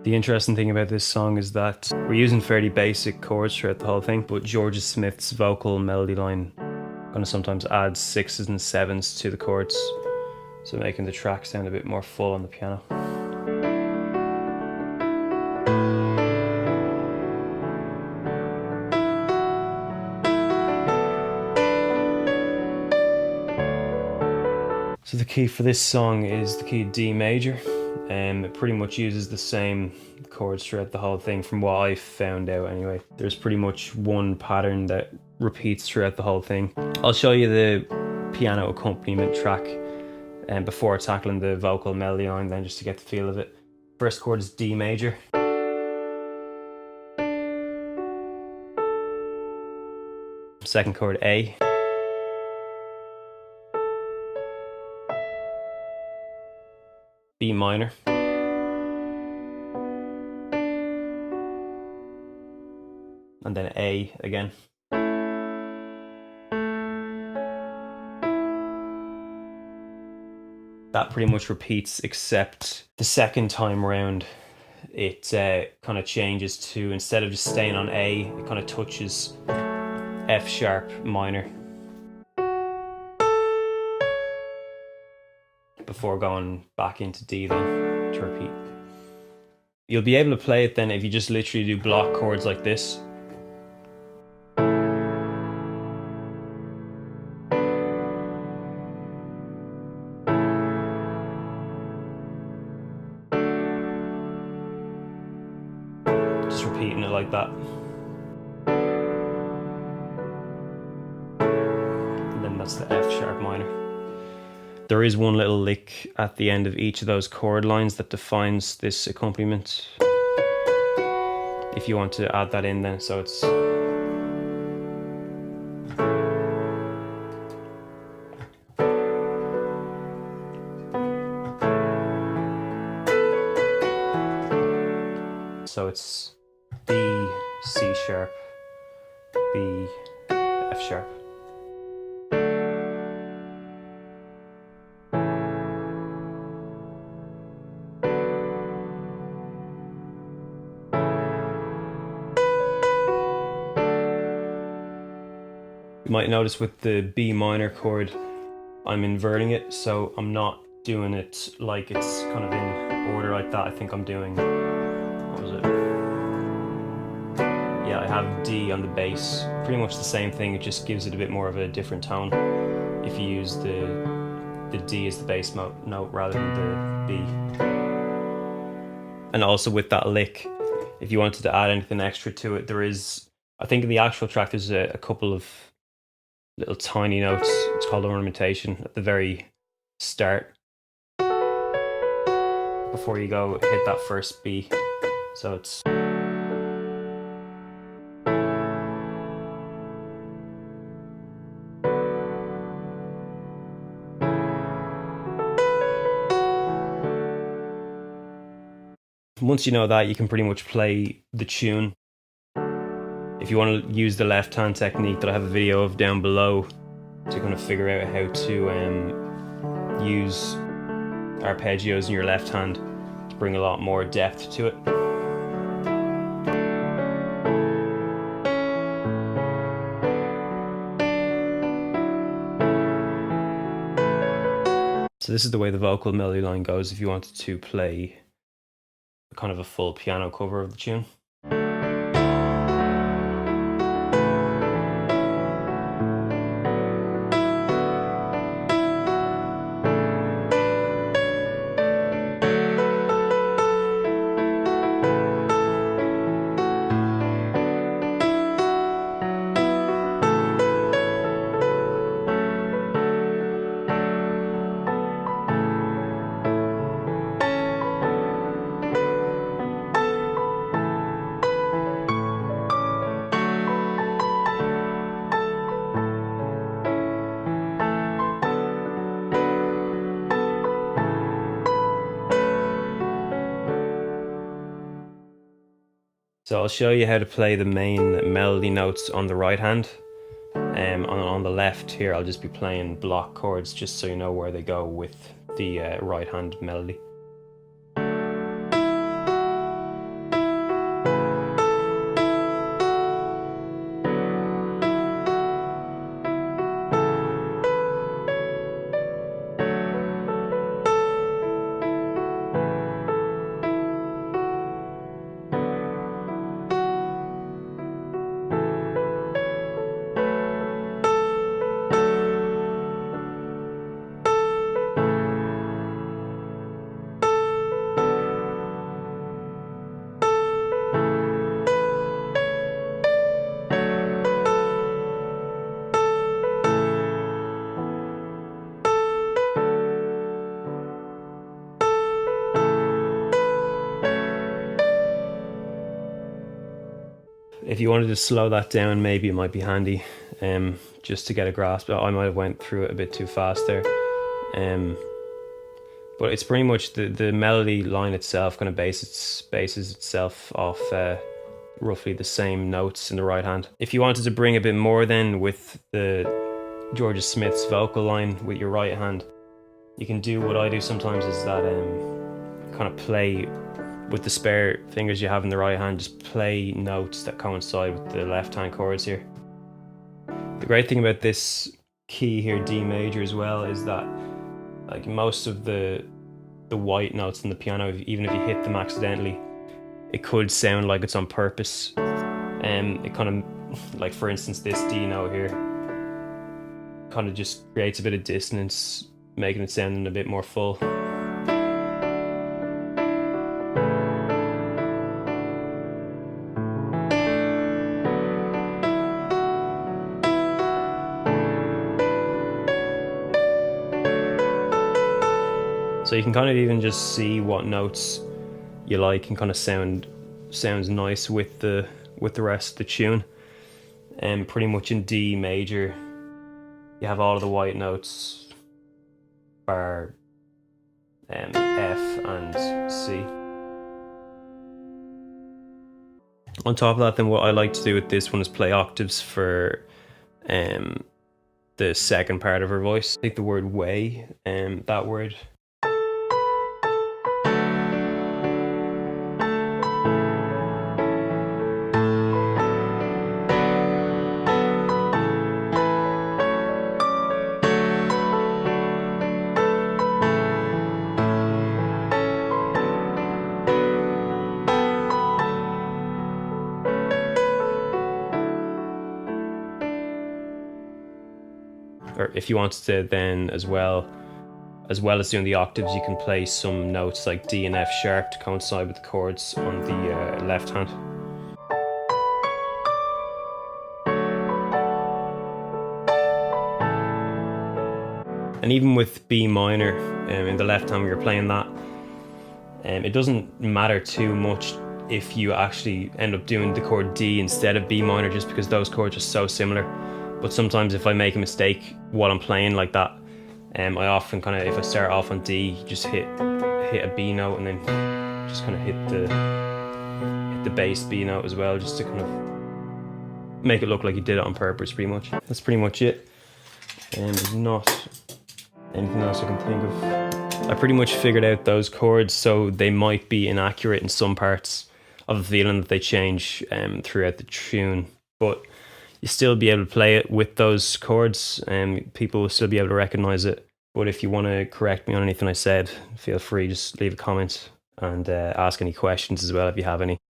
The interesting thing about this song is that we're using fairly basic chords throughout the whole thing, but Jorja Smith's vocal melody line kind of sometimes adds sixes and sevens to the chords, so making the track sound a bit more full on the piano. So the key for this song is the key D major. It pretty much uses the same chords throughout the whole thing from what I found out anyway. There's pretty much one pattern that repeats throughout the whole thing. I'll show you the piano accompaniment track before tackling the vocal melody line then, just to get the feel of it. First chord is D major. Second chord A. B minor. And then A again. That pretty much repeats, except the second time around it kind of changes to, instead of just staying on A, it kind of touches F sharp minor before going back into D then to repeat. You'll be able to play it then if you just literally do block chords like this. Just repeating it like that. And then that's the F sharp minor. There is one little lick at the end of each of those chord lines that defines this accompaniment. If you want to add that in then, so it's... So it's B, C sharp, B, F sharp. You might notice with the B minor chord, I'm inverting it, so I'm not doing it like it's kind of in order like that. I think I'm doing, what was it? Yeah, I have D on the bass. Pretty much the same thing, it just gives it a bit more of a different tone if you use the D as the bass note rather than the B. And also with that lick, if you wanted to add anything extra to it, there is, I think in the actual track there's a couple of little tiny notes. It's called ornamentation at the very start before you go hit that first B. So it's... Once you know that, you can pretty much play the tune. If you want to use the left hand technique that I have a video of down below to kind of figure out how to use arpeggios in your left hand to bring a lot more depth to it. So this is the way the vocal melody line goes if you wanted to play kind of a full piano cover of the tune. So I'll show you how to play the main melody notes on the right hand. On the left here, I'll just be playing block chords just so you know where they go with the right hand melody. If you wanted to slow that down, maybe it might be handy, just to get a grasp. I might have went through it a bit too fast there. But it's pretty much the melody line itself kind of bases itself off roughly the same notes in the right hand. If you wanted to bring a bit more then with the Jorja Smith's vocal line with your right hand, you can do what I do sometimes, is that kind of play with the spare fingers you have in the right hand, just play notes that coincide with the left hand chords here. The great thing about this key here, D major, as well, is that like most of the white notes in the piano, even if you hit them accidentally, it could sound like it's on purpose. It kind of, like for instance this D note here, kind of just creates a bit of dissonance, making it sound a bit more full. So you can kind of even just see what notes you like and kind of sounds nice with the rest of the tune. And pretty much in D major, you have all of the white notes, bar F and C. On top of that, then what I like to do with this one is play octaves for the second part of her voice. Take the word way, that word. Or if you wanted to then as well as doing the octaves, you can play some notes like D and F sharp to coincide with the chords on the left hand. And even with B minor in the left hand when you're playing that, it doesn't matter too much if you actually end up doing the chord D instead of B minor, just because those chords are so similar. But sometimes if I make a mistake while I'm playing like that, I often kind of, if I start off on D, just hit a B note and then just kind of hit the bass B note as well, just to kind of make it look like you did it on purpose, pretty much. That's pretty much it. There's not anything else I can think of. I pretty much figured out those chords, so they might be inaccurate in some parts of the feeling that they change throughout the tune, but you still be able to play it with those chords and people will still be able to recognize it. But if you want to correct me on anything I said, feel free, just leave a comment and ask any questions as well if you have any.